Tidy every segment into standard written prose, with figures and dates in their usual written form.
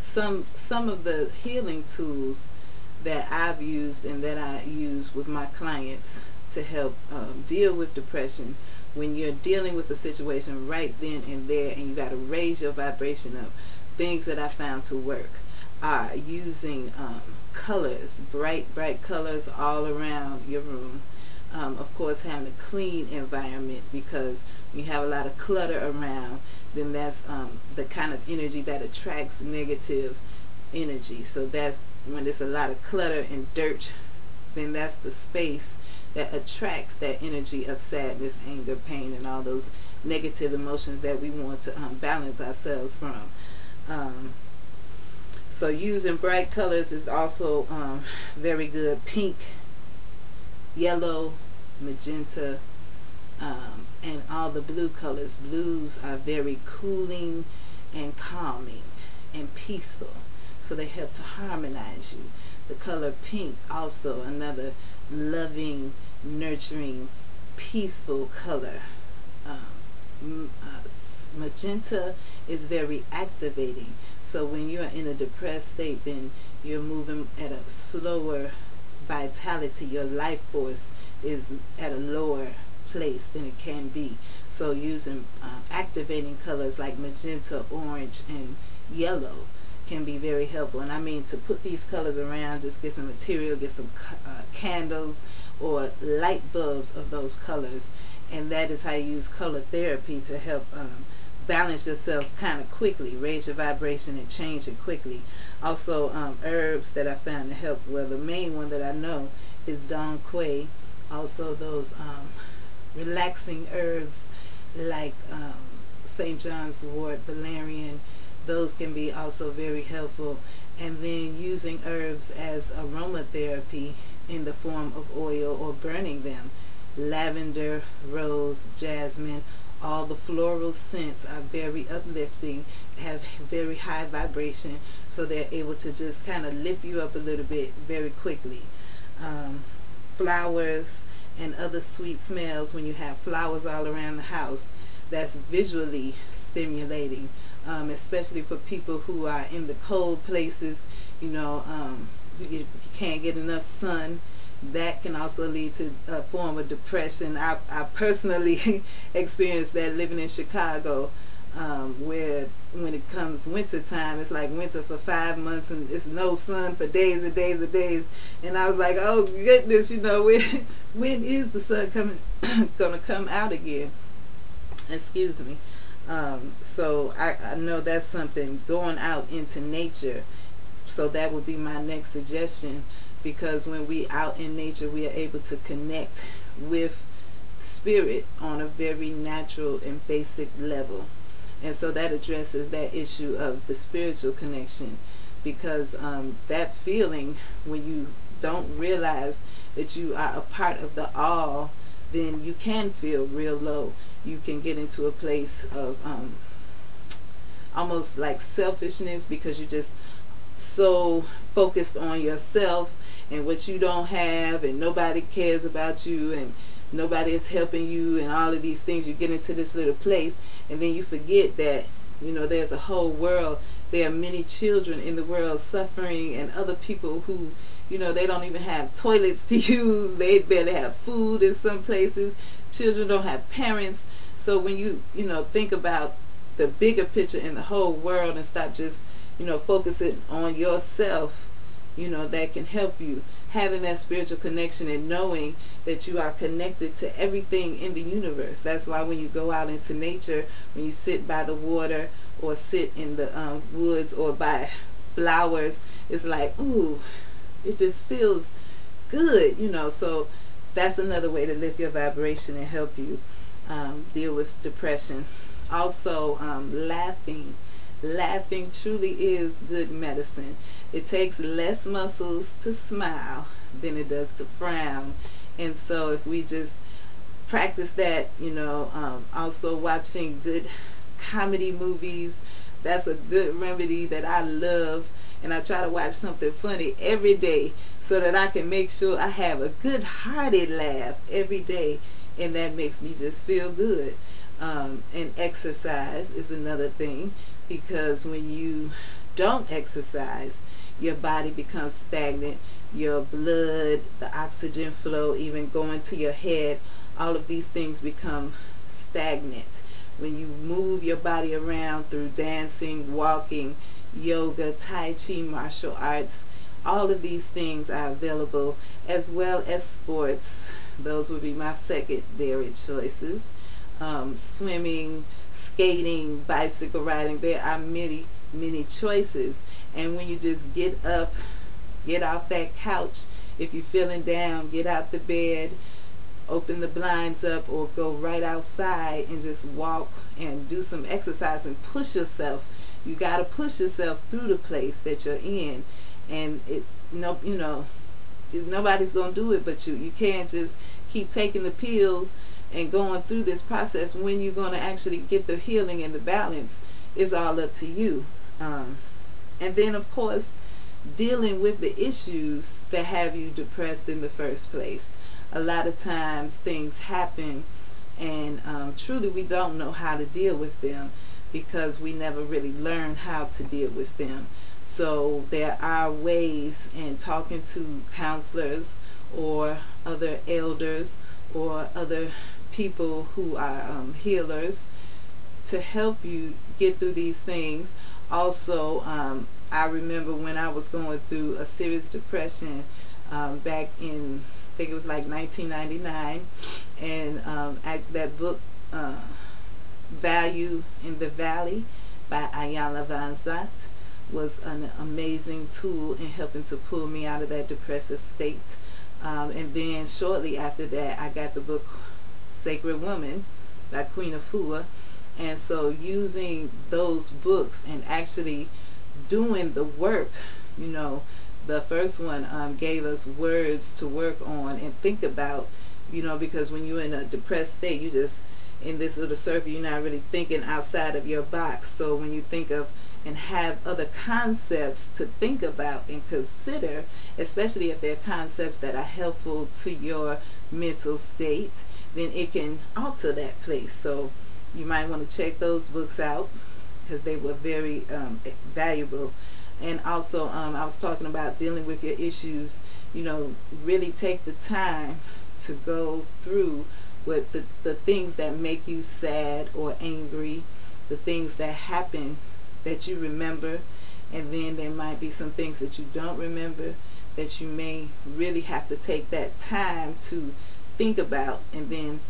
some of the healing tools that I've used and that I use with my clients to help deal with depression. When you're dealing with a situation right then and there and you got to raise your vibration up, things that I found to work are using colors, bright colors all around your room. Of course, having a clean environment, because when you have a lot of clutter around, then that's the kind of energy that attracts negative energy. So that's when there's a lot of clutter and dirt, then that's the space that attracts that energy of sadness, anger, pain, and all those negative emotions that we want to balance ourselves from. So using bright colors is also very good. Pink, yellow, magenta, and all the blue colors. Blues are very cooling and calming and peaceful, so they help to harmonize you. The color pink, also another loving, nurturing, peaceful color. Magenta is very activating, so when you're in a depressed state, then you're moving at a slower vitality. Your life force is at a lower place than it can be. So using activating colors like magenta, orange, and yellow can be very helpful. And I mean, to put these colors around, just get some material, get some candles or light bulbs of those colors, and that is how you use color therapy to help balance yourself kind of quickly, raise your vibration and change it quickly. Also herbs that I found to help, well, the main one that I know is Dong Quai. Also those relaxing herbs like St. John's wort, valerian, those can be also very helpful. And then using herbs as aromatherapy in the form of oil or burning them. Lavender, rose, jasmine, all the floral scents are very uplifting, have very high vibration, so they're able to just kind of lift you up a little bit very quickly. Flowers and other sweet smells, when you have flowers all around the house, that's visually stimulating, especially for people who are in the cold places. You know, if you can't get enough sun, that can also lead to a form of depression. I personally experienced that living in Chicago, where when it comes winter time, it's like winter for 5 months and it's no sun for days and days and days. And I was like, oh goodness, you know, when is the sun gonna come out again? Excuse me. So I know that's something, going out into nature. So that would be my next suggestion, because when we out in nature, we are able to connect with spirit on a very natural and basic level. And so that addresses that issue of the spiritual connection, because that feeling when you don't realize that you are a part of the all, then you can feel real low. You can get into a place of almost like selfishness, because you're just so focused on yourself and what you don't have, and nobody cares about you, and nobody is helping you, and all of these things. You get into this little place, and then you forget that, you know, there's a whole world. There are many children in the world suffering, and other people who, you know, they don't even have toilets to use. They barely have food in some places. Children don't have parents. So when you know, think about the bigger picture in the whole world and stop just, you know, focusing on yourself, you know, that can help you. Having that spiritual connection and knowing that you are connected to everything in the universe. That's why when you go out into nature, when you sit by the water or sit in the woods or by flowers, it's like, ooh, it just feels good, you know. So that's another way to lift your vibration and help you deal with depression. Also, laughing. Laughing truly is good medicine. It takes less muscles to smile than it does to frown. And so if we just practice that, you know, also watching good comedy movies, that's a good remedy that I love. And I try to watch something funny every day so that I can make sure I have a good hearted laugh every day, and that makes me just feel good. And exercise is another thing, because when you don't exercise, your body becomes stagnant. Your blood, the oxygen flow, even going to your head, all of these things become stagnant. When you move your body around through dancing, walking, yoga, tai chi, martial arts, all of these things are available, as well as sports. Those would be my secondary choices. Swimming, skating, bicycle riding. There are many, many choices. And when you just get up, get off that couch, if you're feeling down, get out the bed, open the blinds up, or go right outside and just walk and do some exercise and push yourself. You got to push yourself through the place that you're in. And nobody's going to do it but you. You can't just keep taking the pills and going through this process. When you're going to actually get the healing and the balance is all up to you. And then, of course, dealing with the issues that have you depressed in the first place. A lot of times things happen and truly we don't know how to deal with them because we never really learn how to deal with them. So there are ways in talking to counselors or other elders or other people who are healers to help you get through these things. Also, I remember when I was going through a serious depression back in, I think it was like 1999, and that book, Value in the Valley by Iyanla Vanzant, was an amazing tool in helping to pull me out of that depressive state. And then shortly after that, I got the book Sacred Woman by Queen Afua. And so using those books and actually doing the work, the first one gave us words to work on and think about, because when you're in a depressed state, you just in this little circle, you're not really thinking outside of your box. So when you think of and have other concepts to think about and consider, especially if they're concepts that are helpful to your mental state, then it can alter that place. So you might want to check those books out because they were very valuable. And also I was talking about dealing with your issues. Really take the time to go through with the things that make you sad or angry, the things that happen that you remember, and then there might be some things that you don't remember that you may really have to take that time to think about, and then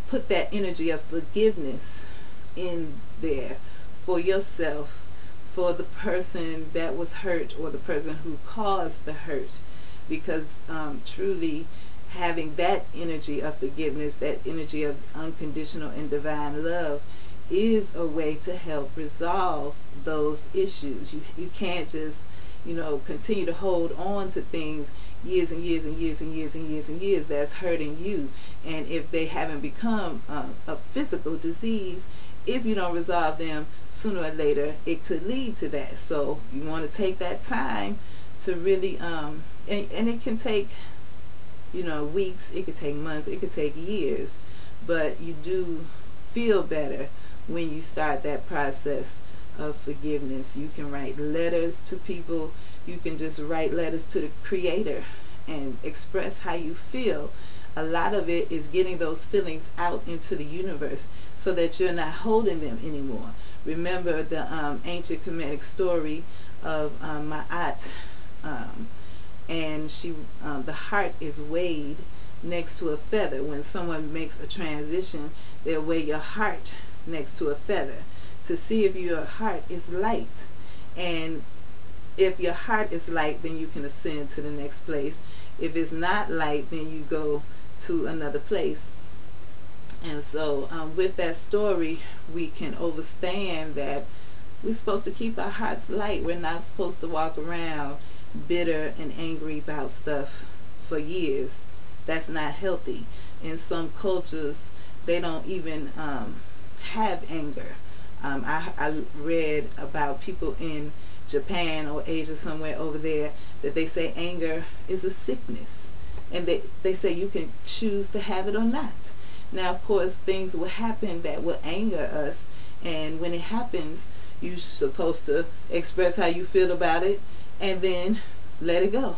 put that energy of forgiveness in there for yourself, for the person that was hurt or the person who caused the hurt, because truly having that energy of forgiveness, that energy of unconditional and divine love, is a way to help resolve those issues. You can't just continue to hold on to things years and years and years and years and years and years that's hurting you. And if they haven't become a physical disease, if you don't resolve them, sooner or later it could lead to that. So you want to take that time to really and it can take weeks, it could take months, it could take years, but you do feel better when you start that process of forgiveness. You can write letters to people. You can just write letters to the Creator and express how you feel. A lot of it is getting those feelings out into the universe so that you're not holding them anymore. Remember the ancient Kemetic story of Ma'at, and she, the heart is weighed next to a feather. When someone makes a transition, they'll weigh your heart next to a feather to see if your heart is light. And if your heart is light, then you can ascend to the next place. If it's not light, then you go to another place. And so with that story, we can understand that we're supposed to keep our hearts light. We're not supposed to walk around bitter and angry about stuff for years. That's not healthy. In some cultures, they don't even have anger. I read about people in Japan or Asia, somewhere over there, that they say anger is a sickness, and they say you can choose to have it or not. Now, of course, things will happen that will anger us, and when it happens, You're supposed to express how you feel about it, and then let it go.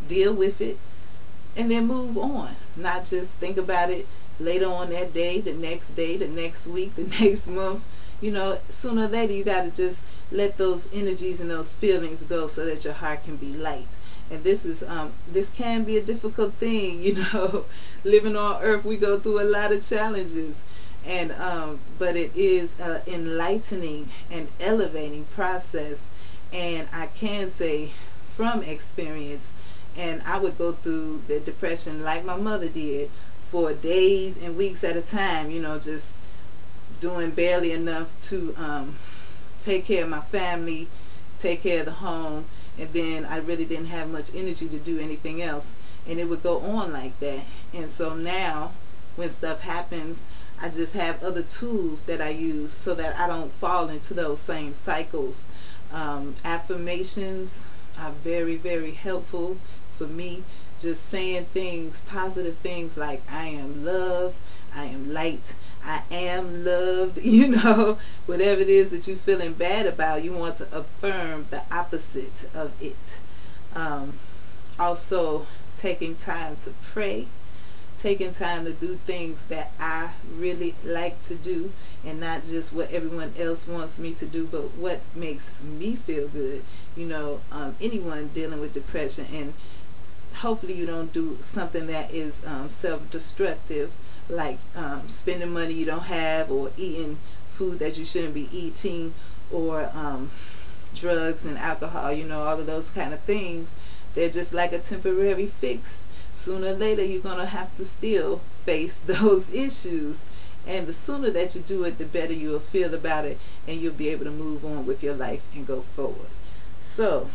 Deal with it, and then move on. Not just think about it later on that day, the next week, the next month. You know, sooner or later you got to just let those energies and those feelings go so that your heart can be light. And this can be a difficult thing, you know. Living on earth, we go through a lot of challenges, and but it is an enlightening and elevating process. And I can say from experience, and I would go through the depression like my mother did for days and weeks at a time, you know, just doing barely enough to take care of my family, take care of the home, and then I really didn't have much energy to do anything else, and it would go on like that. And so now when stuff happens, I just have other tools that I use so that I don't fall into those same cycles. Affirmations are very, very helpful for me. Just saying things, positive things like I am love, I am light, I am loved, you know, whatever it is that you're feeling bad about, you want to affirm the opposite of it. Also, taking time to pray, taking time to do things that I really like to do, and not just what everyone else wants me to do, but what makes me feel good. You know, anyone dealing with depression, and hopefully you don't do something that is self-destructive, like spending money you don't have, or eating food that you shouldn't be eating, or drugs and alcohol, you know, all of those kind of things. They're just like a temporary fix. Sooner or later you're going to have to still face those issues, and the sooner that you do it, the better you'll feel about it, and you'll be able to move on with your life and go forward. So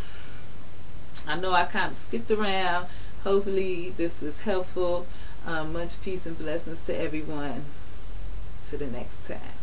I know I kind of skipped around. Hopefully this is helpful. Much peace and blessings to everyone. To the next time.